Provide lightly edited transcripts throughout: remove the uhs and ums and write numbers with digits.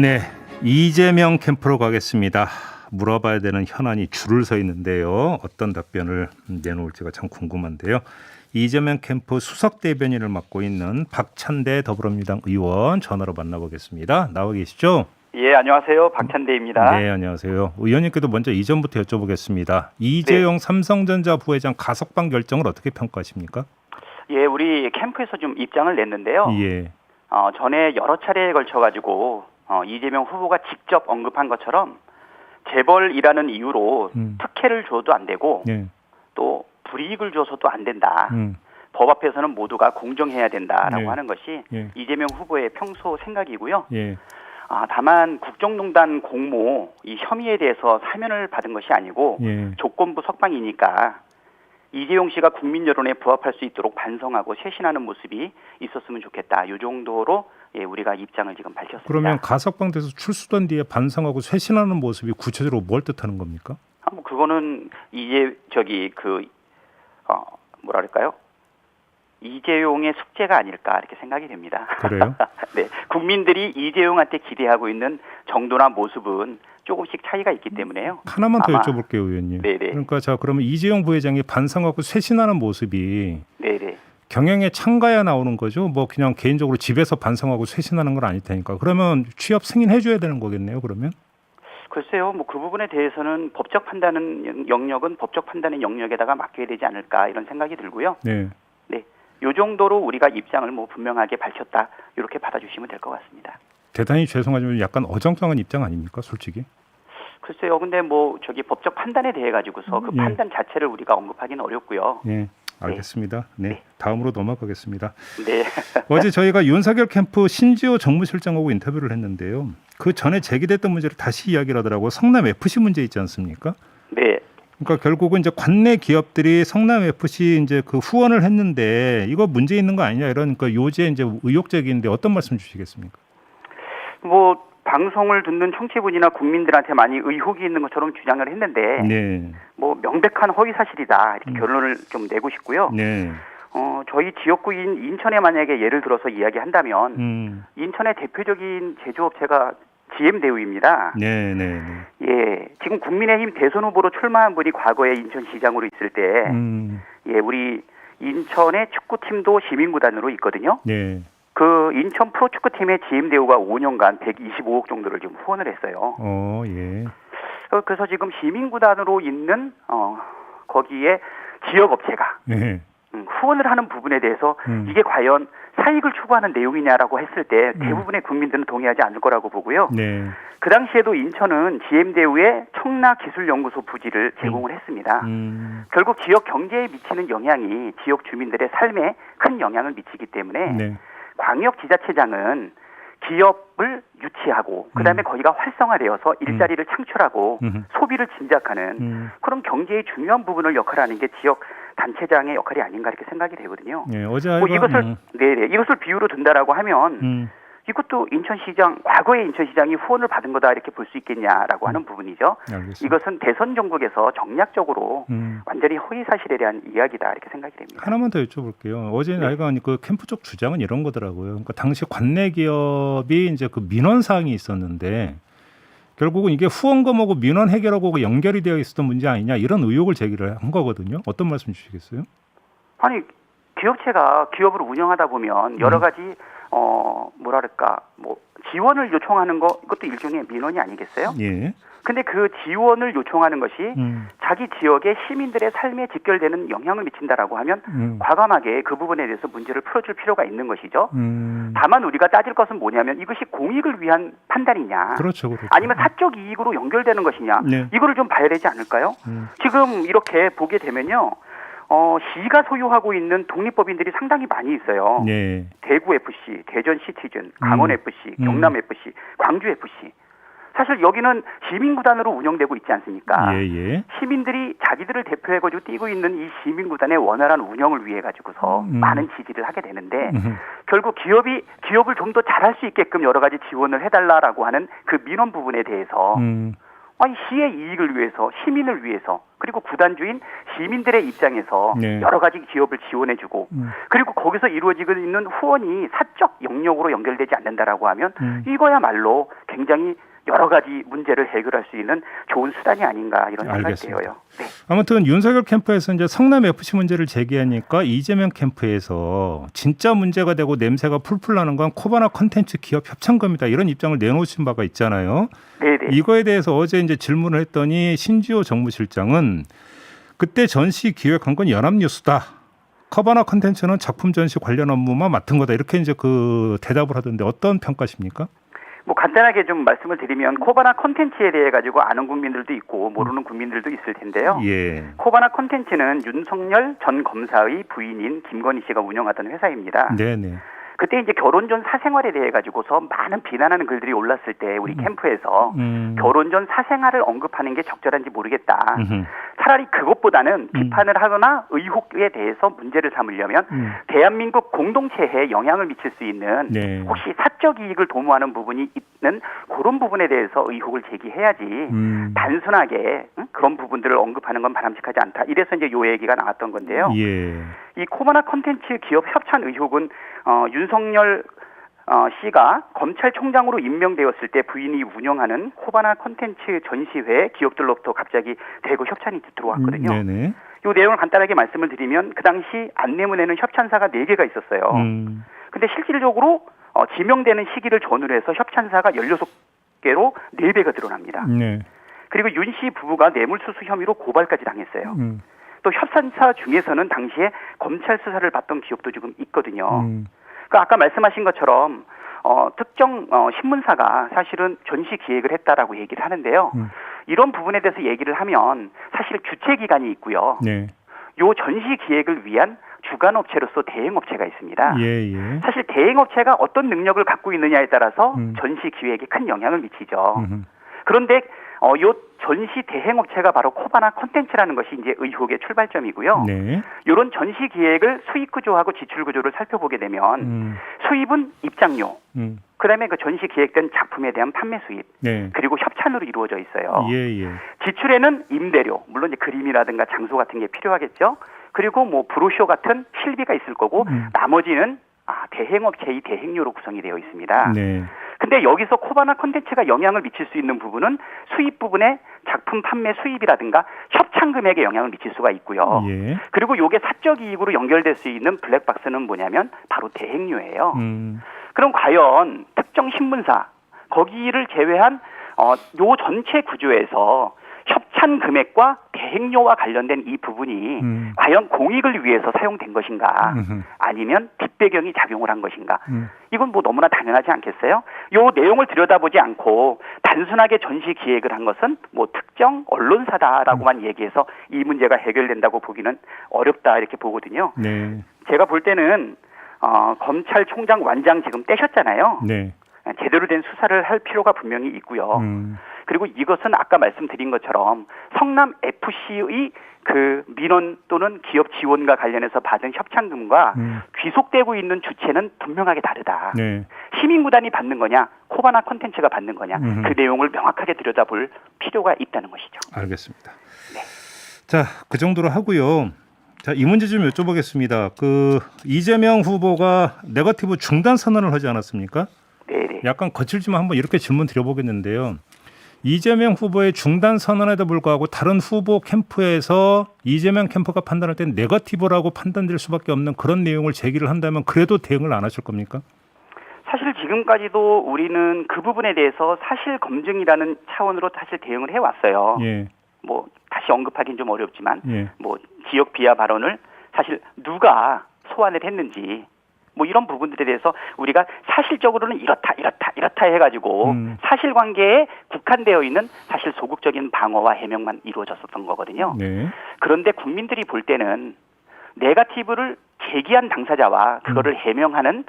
네, 이재명 캠프로 가겠습니다. 물어봐야 되는 현안이 줄을 서 있는데요. 어떤 답변을 내놓을지가 참 궁금한데요. 이재명 캠프 수석 대변인을 맡고 있는 박찬대 더불어민주당 의원 전화로 만나보겠습니다. 나와 계시죠? 예, 안녕하세요. 박찬대입니다. 네, 안녕하세요. 의원님께도 먼저 이전부터 여쭤보겠습니다. 이재용 삼성전자 부회장 가석방 결정을 어떻게 평가하십니까? 예, 우리 캠프에서 좀 입장을 냈는데요. 예. 전에 여러 차례에 걸쳐가지고 이재명 후보가 직접 언급한 것처럼 재벌이라는 이유로 특혜를 줘도 안 되고 예. 또 불이익을 줘서도 안 된다. 법 앞에서는 모두가 공정해야 된다라고 네. 하는 것이 예. 이재명 후보의 평소 생각이고요. 예. 다만 국정농단 공모 이 혐의에 대해서 사면을 받은 것이 아니고 예. 조건부 석방이니까 이재용 씨가 국민 여론에 부합할 수 있도록 반성하고 쇄신하는 모습이 있었으면 좋겠다. 이 정도로 우리가 입장을 지금 밝혔습니다. 그러면 가석방돼서 출소된 뒤에 반성하고 쇄신하는 모습이 구체적으로 뭘 뜻하는 겁니까? 뭐 그거는 뭐랄까요? 이재용의 숙제가 아닐까 이렇게 생각이 됩니다. 그래요? 네, 국민들이 이재용한테 기대하고 있는 정도나 모습은 조금씩 차이가 있기 때문에요. 하나만 더 여쭤볼게요, 의원님. 네네. 그러니까 자 그러면 이재용 부회장이 반성하고 쇄신하는 모습이 네네. 경영에 참가야 나오는 거죠. 뭐 그냥 개인적으로 집에서 반성하고 쇄신하는 건 아닐 테니까. 그러면 취업 승인해줘야 되는 거겠네요. 그러면? 글쎄요, 뭐 그 부분에 대해서는 법적 판단은 영역은 법적 판단의 영역에다가 맡겨야 되지 않을까 이런 생각이 들고요. 네. 네, 요 정도로 우리가 입장을 뭐 분명하게 밝혔다 이렇게 받아주시면 될 것 같습니다. 대단히 죄송하지만 약간 어정쩡한 입장 아닙니까, 솔직히? 글쎄요, 근데 뭐 법적 판단에 대해 가지고서 그 예. 판단 자체를 우리가 언급하기는 어렵고요. 예, 알겠습니다. 네, 다음으로 넘어가겠습니다. 네. 어제 저희가 윤석열 캠프 신지호 정무실장하고 인터뷰를 했는데요. 그 전에 제기됐던 문제를 다시 이야기를 하더라고요. 성남 FC 문제 있지 않습니까? 네. 그러니까 결국은 이제 관내 기업들이 성남 FC 이제 그 후원을 했는데 이거 문제 있는 거 아니냐 이런 그 요지에 이제 의혹 제기인데 어떤 말씀 주시겠습니까? 뭐 방송을 듣는 청취분이나 국민들한테 많이 의혹이 있는 것처럼 주장을 했는데 네. 뭐 명백한 허위 사실이다 이렇게 결론을 좀 내고 싶고요. 네. 저희 지역구인 인천에 만약에 예를 들어서 이야기한다면 인천의 대표적인 제조업체가 GM대우입니다. 네, 네, 네. 예, 지금 국민의힘 대선 후보로 출마한 분이 과거에 인천시장으로 있을 때, 예, 우리 인천의 축구팀도 시민구단으로 있거든요. 네. 그 인천 프로축구팀의 GM대우가 5년간 125억 정도를 좀 후원을 했어요. 예. 그래서 지금 시민구단으로 있는 거기에 지역업체가 네. 후원을 하는 부분에 대해서 이게 과연 사익을 추구하는 내용이냐라고 했을 때 대부분의 국민들은 동의하지 않을 거라고 보고요. 네. 그 당시에도 인천은 GM대우의 청라기술연구소 부지를 제공을 했습니다. 결국 지역 경제에 미치는 영향이 지역 주민들의 삶에 큰 영향을 미치기 때문에 네. 광역지자체장은 기업을 유치하고 그다음에 거기가 활성화되어서 일자리를 창출하고 소비를 진작하는 그런 경제의 중요한 부분을 역할하는 게 지역 단체장의 역할이 아닌가 이렇게 생각이 되거든요. 네, 어제 이것을 비유로 든다라고 하면 이것도 인천시장 과거의 인천시장이 후원을 받은 거다 이렇게 볼 수 있겠냐라고 하는 부분이죠. 알겠습니다. 이것은 대선 정국에서 정략적으로 완전히 허위 사실에 대한 이야기다 이렇게 생각이 됩니다. 하나만 더 여쭤볼게요. 어제 나이가 그 캠프 쪽 주장은 이런 거더라고요. 그러니까 당시 관내 기업이 이제 그 민원 사항이 있었는데 결국은 이게 후원금하고 민원 해결하고 연결이 되어 있었던 문제 아니냐 이런 의혹을 제기를 한 거거든요. 어떤 말씀 주시겠어요? 아니 기업체가 기업을 운영하다 보면 여러 가지 지원을 요청하는 거 이것도 일종의 민원이 아니겠어요? 예. 근데 그 지원을 요청하는 것이 자기 지역의 시민들의 삶에 직결되는 영향을 미친다라고 하면 과감하게 그 부분에 대해서 문제를 풀어줄 필요가 있는 것이죠. 다만 우리가 따질 것은 뭐냐면 이것이 공익을 위한 판단이냐, 그렇죠. 아니면 사적 이익으로 연결되는 것이냐, 네. 이거를 좀 봐야 되지 않을까요? 지금 이렇게 보게 되면요. 시가 소유하고 있는 독립법인들이 상당히 많이 있어요. 네. 대구 FC, 대전 시티즌, 강원 FC, 경남 FC, 광주 FC. 사실 여기는 시민구단으로 운영되고 있지 않습니까? 예. 시민들이 자기들을 대표해가지고 뛰고 있는 이 시민구단의 원활한 운영을 위해 가지고서 많은 지지를 하게 되는데 결국 기업을 좀 더 잘할 수 있게끔 여러 가지 지원을 해달라라고 하는 그 민원 부분에 대해서 아니 시의 이익을 위해서, 시민을 위해서, 그리고 구단주인 시민들의 입장에서 네. 여러 가지 기업을 지원해주고 그리고 거기서 이루어지고 있는 후원이 사적 영역으로 연결되지 않는다라고 하면 이거야말로 굉장히 여러 가지 문제를 해결할 수 있는 좋은 수단이 아닌가 이런 생각이 들어요. 네. 아무튼 윤석열 캠프에서 이제 성남 FC 문제를 제기하니까 이재명 캠프에서 진짜 문제가 되고 냄새가 풀풀 나는 건 코바나 콘텐츠 기업 협찬금이다 이런 입장을 내놓으신 바가 있잖아요. 네네. 이거에 대해서 어제 이제 질문을 했더니 신지호 정무실장은 그때 전시 기획한 건 연합뉴스다. 코바나 콘텐츠는 작품 전시 관련 업무만 맡은 거다 이렇게 이제 그 대답을 하던데 어떤 평가십니까? 뭐 간단하게 좀 말씀을 드리면 코바나 콘텐츠에 대해 가지고 아는 국민들도 있고 모르는 국민들도 있을 텐데요. 예. 코바나 콘텐츠는 윤석열 전 검사의 부인인 김건희 씨가 운영하던 회사입니다. 네네. 그때 이제 결혼 전 사생활에 대해 가지고서 많은 비난하는 글들이 올랐을 때 우리 캠프에서 결혼 전 사생활을 언급하는 게 적절한지 모르겠다. 차라리 그것보다는 비판을 하거나 의혹에 대해서 문제를 삼으려면 대한민국 공동체에 영향을 미칠 수 있는 네. 혹시 사적 이익을 도모하는 부분이 있는 그런 부분에 대해서 의혹을 제기해야지 단순하게 그런 부분들을 언급하는 건 바람직하지 않다. 이래서 이제 요 얘기가 나왔던 건데요. 예. 이 코바나 콘텐츠 기업 협찬 의혹은 윤석열 씨가 검찰총장으로 임명되었을 때 부인이 운영하는 코바나 콘텐츠 전시회 기업들로부터 갑자기 대거 협찬이 들어왔거든요. 네네. 이 내용을 간단하게 말씀을 드리면 그 당시 안내문에는 협찬사가 4개가 있었어요. 근데 실질적으로 지명되는 시기를 전후로 해서 협찬사가 16개로 4배가 드러납니다. 네. 그리고 윤 씨 부부가 뇌물수수 혐의로 고발까지 당했어요. 또 협찬사 중에서는 당시에 검찰 수사를 받던 기업도 지금 있거든요. 그러니까 아까 말씀하신 것처럼 특정 신문사가 사실은 전시 기획을 했다라고 얘기를 하는데요. 이런 부분에 대해서 얘기를 하면 사실 주최기관이 있고요. 네. 요 전시 기획을 위한 주관업체로서 대행업체가 있습니다. 예. 사실 대행업체가 어떤 능력을 갖고 있느냐에 따라서 전시 기획에 큰 영향을 미치죠. 그런데 요 전시 대행업체가 바로 코바나 콘텐츠라는 것이 이제 의혹의 출발점이고요. 네. 이런 전시 기획을 수익 구조하고 지출 구조를 살펴보게 되면 수입은 입장료, 그다음에 그 전시 기획된 작품에 대한 판매 수입, 네. 그리고 협찬으로 이루어져 있어요. 예. 지출에는 지출에는 임대료, 물론 이제 그림이라든가 장소 같은 게 필요하겠죠. 그리고 뭐 브로셔 같은 실비가 있을 거고 나머지는 대행업체의 대행료로 구성이 되어 있습니다. 네. 근데 여기서 코바나 콘텐츠가 영향을 미칠 수 있는 부분은 수입 부분에 작품 판매 수입이라든가 협찬 금액에 영향을 미칠 수가 있고요. 예. 그리고 이게 사적 이익으로 연결될 수 있는 블랙박스는 뭐냐면 바로 대행료예요. 그럼 과연 특정 신문사 거기를 제외한 요 전체 구조에서 협찬 금액과 대행료와 관련된 이 부분이 과연 공익을 위해서 사용된 것인가 아니면 뒷배경이 작용을 한 것인가 이건 뭐 너무나 당연하지 않겠어요? 요 내용을 들여다보지 않고 단순하게 전시 기획을 한 것은 뭐 특정 언론사다라고만 얘기해서 이 문제가 해결된다고 보기는 어렵다 이렇게 보거든요. 네. 제가 볼 때는 검찰총장 완장 지금 떼셨잖아요. 네. 제대로 된 수사를 할 필요가 분명히 있고요. 그리고 이것은 아까 말씀드린 것처럼 성남 FC의 그 민원 또는 기업 지원과 관련해서 받은 협찬금과 귀속되고 있는 주체는 분명하게 다르다. 네. 시민구단이 받는 거냐, 코바나 콘텐츠가 받는 거냐, 그 내용을 명확하게 들여다볼 필요가 있다는 것이죠. 알겠습니다. 네. 자, 그 정도로 하고요. 자, 이 문제 좀 여쭤보겠습니다. 그 이재명 후보가 네거티브 중단 선언을 하지 않았습니까? 네. 약간 거칠지만 한번 이렇게 질문 드려보겠는데요. 이재명 후보의 중단 선언에도 불구하고 다른 후보 캠프에서 이재명 캠프가 판단할 때 네거티브라고 판단될 수밖에 없는 그런 내용을 제기를 한다면 그래도 대응을 안 하실 겁니까? 사실 지금까지도 우리는 그 부분에 대해서 사실 검증이라는 차원으로 사실 대응을 해왔어요. 예. 뭐 다시 언급하기는 좀 어렵지만 예. 뭐 지역 비하 발언을 사실 누가 소환을 했는지 뭐 이런 부분들에 대해서 우리가 사실적으로는 이렇다 해가지고 사실관계에 국한되어 있는 사실 소극적인 방어와 해명만 이루어졌었던 거거든요. 네. 그런데 국민들이 볼 때는 네거티브를 제기한 당사자와 그거를 해명하는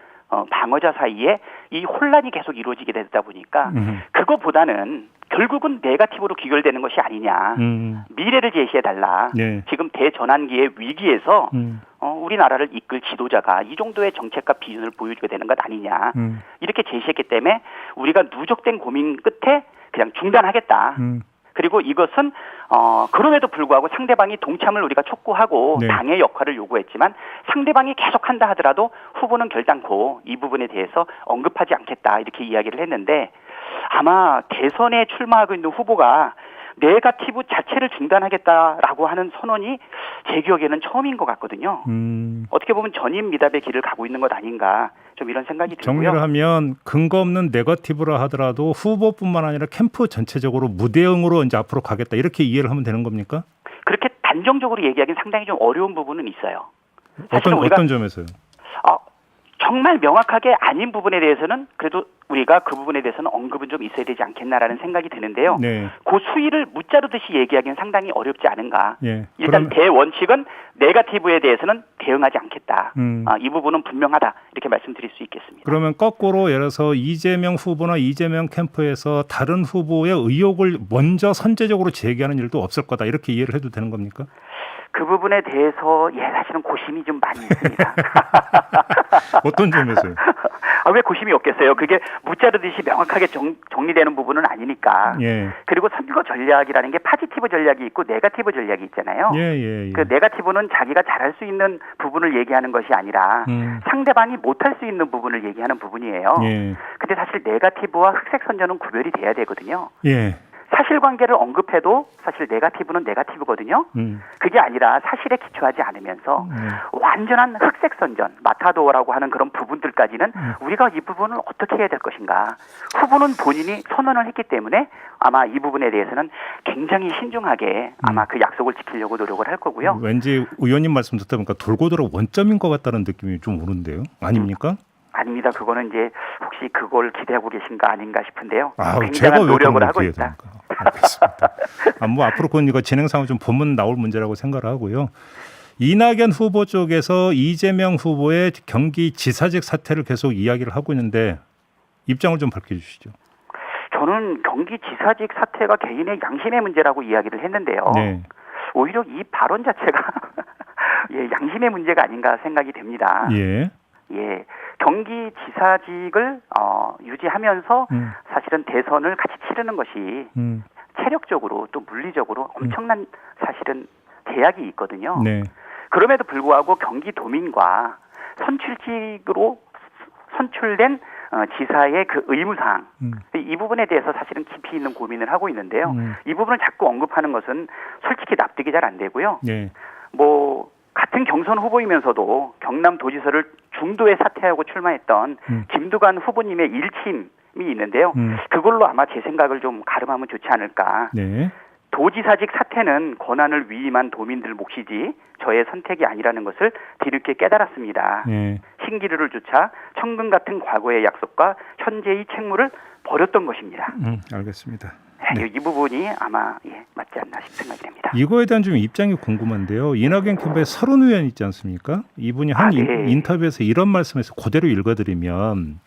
방어자 사이에 이 혼란이 계속 이루어지게 되다 보니까 그거보다는 결국은 네거티브로 귀결되는 것이 아니냐. 미래를 제시해달라. 네. 지금 대전환기의 위기에서 우리나라를 이끌 지도자가 이 정도의 정책과 비전을 보여주게 되는 것 아니냐. 이렇게 제시했기 때문에 우리가 누적된 고민 끝에 그냥 중단하겠다. 그리고 이것은 그럼에도 불구하고 상대방이 동참을 우리가 촉구하고 네. 당의 역할을 요구했지만 상대방이 계속한다 하더라도 후보는 결단코 이 부분에 대해서 언급하지 않겠다 이렇게 이야기를 했는데 아마 대선에 출마하고 있는 후보가 네거티브 자체를 중단하겠다라고 하는 선언이 제 기억에는 처음인 것 같거든요. 어떻게 보면 전임 미답의 길을 가고 있는 것 아닌가 좀 이런 생각이 들고요. 정리를 하면 근거 없는 네거티브라 하더라도 후보뿐만 아니라 캠프 전체적으로 무대응으로 이제 앞으로 가겠다 이렇게 이해를 하면 되는 겁니까? 그렇게 단정적으로 얘기하기는 상당히 좀 어려운 부분은 있어요. 사실은 어떤 점에서요? 정말 명확하게 아닌 부분에 대해서는 그래도 우리가 그 부분에 대해서는 언급은 좀 있어야 되지 않겠나라는 생각이 드는데요. 네. 그 수위를 무자르듯이 얘기하기는 상당히 어렵지 않은가. 예. 일단 대원칙은 네거티브에 대해서는 대응하지 않겠다. 이 부분은 분명하다. 이렇게 말씀드릴 수 있겠습니다. 그러면 거꾸로 예를 들어서 이재명 후보나 이재명 캠프에서 다른 후보의 의혹을 먼저 선제적으로 제기하는 일도 없을 거다. 이렇게 이해를 해도 되는 겁니까? 그 부분에 대해서 사실은 고심이 좀 많이 있습니다. 어떤 점에서요? 왜 고심이 없겠어요? 그게 무자르듯이 명확하게 정리되는 부분은 아니니까. 예. 그리고 선거 전략이라는 게 파지티브 전략이 있고 네거티브 전략이 있잖아요. 예. 그 네거티브는 자기가 잘할 수 있는 부분을 얘기하는 것이 아니라 상대방이 못할 수 있는 부분을 얘기하는 부분이에요. 예. 근데 사실 네거티브와 흑색 선전은 구별이 돼야 되거든요. 예. 사실관계를 언급해도 사실 네거티브는 네거티브거든요. 그게 아니라 사실에 기초하지 않으면서 완전한 흑색 선전, 마타도어라고 하는 그런 부분들까지는 우리가 이 부분을 어떻게 해야 될 것인가. 후보는 본인이 선언을 했기 때문에 아마 이 부분에 대해서는 굉장히 신중하게 아마 그 약속을 지키려고 노력을 할 거고요. 왠지 의원님 말씀 듣다 보니까 돌고 돌아 원점인 것 같다는 느낌이 좀 오는데요. 아닙니까? 아닙니다. 그거는 이제 혹시 그걸 기대하고 계신가 아닌가 싶은데요. 제가 굉장한 노력을 하고 있다. 알겠습니다. 앞으로 그건 이거 진행상으로 좀 보면 나올 문제라고 생각을 하고요. 이낙연 후보 쪽에서 이재명 후보의 경기지사직 사퇴를 계속 이야기를 하고 있는데 입장을 좀 밝혀주시죠. 저는 경기지사직 사퇴가 개인의 양심의 문제라고 이야기를 했는데요. 네. 오히려 이 발언 자체가 양심의 문제가 아닌가 생각이 됩니다. 예. 경기지사직을 유지하면서 사실은 대선을 같이 치르는 것이 체력적으로 또 물리적으로 엄청난 사실은 제약이 있거든요. 네. 그럼에도 불구하고 경기도민과 선출직으로 선출된 지사의 그 의무사항 이 부분에 대해서 사실은 깊이 있는 고민을 하고 있는데요. 이 부분을 자꾸 언급하는 것은 솔직히 납득이 잘 안 되고요. 네. 같은 경선 후보이면서도 경남도지사를 중도에 사퇴하고 출마했던 김두관 후보님의 일침이 있는데요. 그걸로 아마 제 생각을 좀 가름하면 좋지 않을까. 네. 도지사직 사퇴는 권한을 위임한 도민들 몫이지 저의 선택이 아니라는 것을 뒤늦게 깨달았습니다. 네. 신기루를 쫓아 천금 같은 과거의 약속과 현재의 책무를 버렸던 것입니다. 알겠습니다. 네. 이 부분이 아마 맞지 않나 싶은 생각이 됩니다. 이거에 대한 좀 입장이 궁금한데요. 이낙연 캠프의 서른 의원 있지 않습니까? 이분이 한 인터뷰에서 이런 말씀에서 그대로 읽어드리면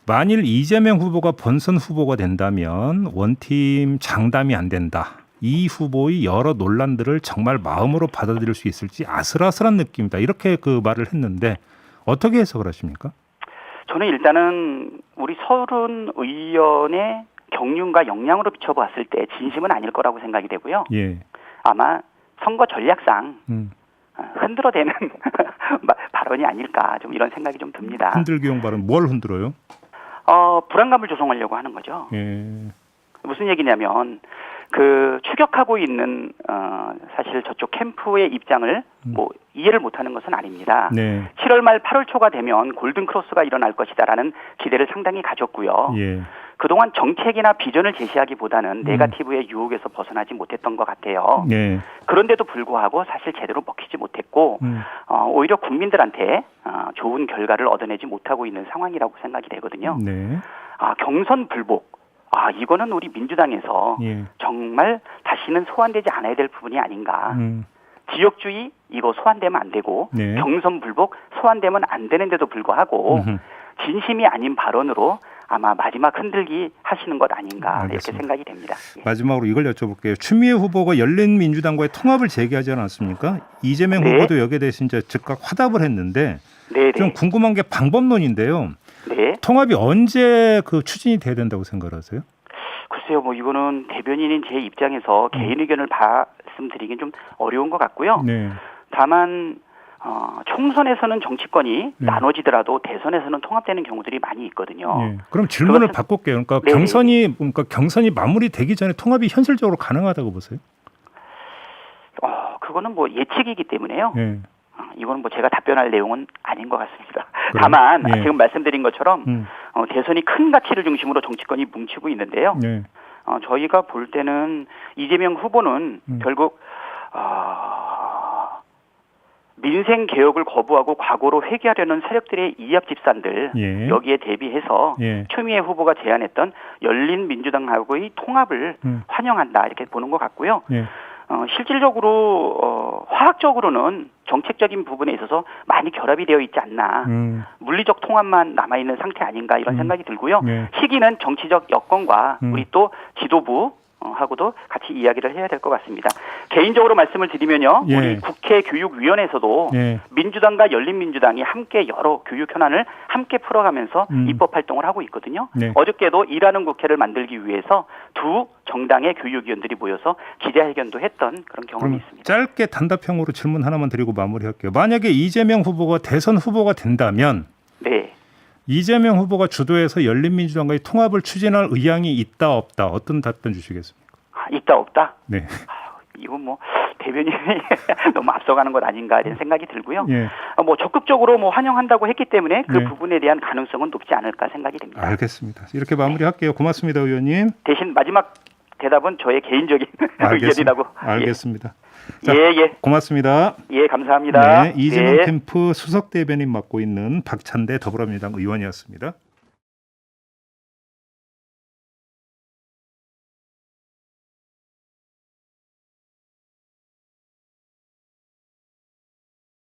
만일 이재명 후보가 본선 후보가 된다면 원팀 장담이 안 된다. 이 후보의 여러 논란들을 정말 마음으로 받아들일 수 있을지 아슬아슬한 느낌이다. 이렇게 그 말을 했는데 어떻게 해석을 하십니까? 저는 일단은 우리 서른 의원의 경륜과 역량으로 비춰봤을 때 진심은 아닐 거라고 생각이 되고요. 예. 아마 선거 전략상 흔들어대는 발언이 아닐까 좀 이런 생각이 좀 듭니다. 흔들기용 발언 뭘 흔들어요? 불안감을 조성하려고 하는 거죠. 예. 무슨 얘기냐면 추격하고 있는 사실 저쪽 캠프의 입장을 이해를 못하는 것은 아닙니다. 네. 7월 말 8월 초가 되면 골든 크로스가 일어날 것이다라는 기대를 상당히 가졌고요. 예. 그동안 정책이나 비전을 제시하기보다는 네거티브의 유혹에서 벗어나지 못했던 것 같아요. 네. 그런데도 불구하고 사실 제대로 먹히지 못했고 오히려 국민들한테 좋은 결과를 얻어내지 못하고 있는 상황이라고 생각이 되거든요. 네. 경선 불복. 이거는 우리 민주당에서 정말 다시는 소환되지 않아야 될 부분이 아닌가. 지역주의 이거 소환되면 안 되고 경선 불복 소환되면 안 되는데도 불구하고 진심이 아닌 발언으로 아마 마지막 흔들기 하시는 것 아닌가. 알겠습니다. 이렇게 생각이 됩니다. 마지막으로 이걸 여쭤볼게요. 추미애 후보가 열린민주당과의 통합을 제기하지 않았습니까? 이재명 후보도 여기에 대해서 이제 즉각 화답을 했는데 좀 궁금한 게 방법론인데요. 통합이 언제 추진이 돼야 된다고 생각하세요? 글쎄요, 뭐 이거는 대변인인 제 입장에서 개인 의견을 말씀드리긴 좀 어려운 것 같고요. 네. 다만 총선에서는 정치권이 네. 나눠지더라도 대선에서는 통합되는 경우들이 많이 있거든요. 네. 그럼 질문을 그것은- 바꿀게요. 그러니까 네네. 경선이 마무리되기 전에 통합이 현실적으로 가능하다고 보세요? 그거는 뭐 예측이기 때문에요. 네. 이거는 뭐 제가 답변할 내용은 아닌 것 같습니다. 그래요? 다만 예. 지금 말씀드린 것처럼 대선이 큰 가치를 중심으로 정치권이 뭉치고 있는데요. 네. 저희가 볼 때는 이재명 후보는 결국 민생 개혁을 거부하고 과거로 회귀하려는 세력들의 이합 집산들 예. 여기에 대비해서 예. 추미애 후보가 제안했던 열린민주당하고의 통합을 환영한다 이렇게 보는 것 같고요. 예. 실질적으로 화학적으로는 정책적인 부분에 있어서 많이 결합이 되어 있지 않나. 물리적 통합만 남아있는 상태 아닌가 이런 생각이 들고요. 네. 시기는 정치적 여건과 우리 또 지도부 하고도 같이 이야기를 해야 될 것 같습니다. 개인적으로 말씀을 드리면요. 예. 우리 국회 교육위원회에서도 예. 민주당과 열린민주당이 함께 여러 교육 현안을 함께 풀어가면서 입법 활동을 하고 있거든요. 네. 어저께도 일하는 국회를 만들기 위해서 두 정당의 교육위원들이 모여서 기자회견도 했던 그런 경험이 그럼 있습니다. 짧게 단답형으로 질문 하나만 드리고 마무리할게요. 만약에 이재명 후보가 대선 후보가 된다면 네. 이재명 후보가 주도해서 열린민주당과의 통합을 추진할 의향이 있다 없다 어떤 답변 주시겠습니까? 있다 없다? 네. 이건 뭐 대변인이 너무 앞서가는 것 아닌가 이런 생각이 들고요. 예. 뭐 적극적으로 뭐 환영한다고 했기 때문에 그 네. 부분에 대한 가능성은 높지 않을까 생각이 됩니다. 알겠습니다. 이렇게 마무리할게요. 고맙습니다, 의원님. 대신 마지막 대답은 저의 개인적인 의견이라고. 알겠습니다. 예. 고맙습니다. 예, 감사합니다. 네, 이재명 네. 캠프 수석 대변인 맡고 있는 박찬대 더불어민주당 의원이었습니다.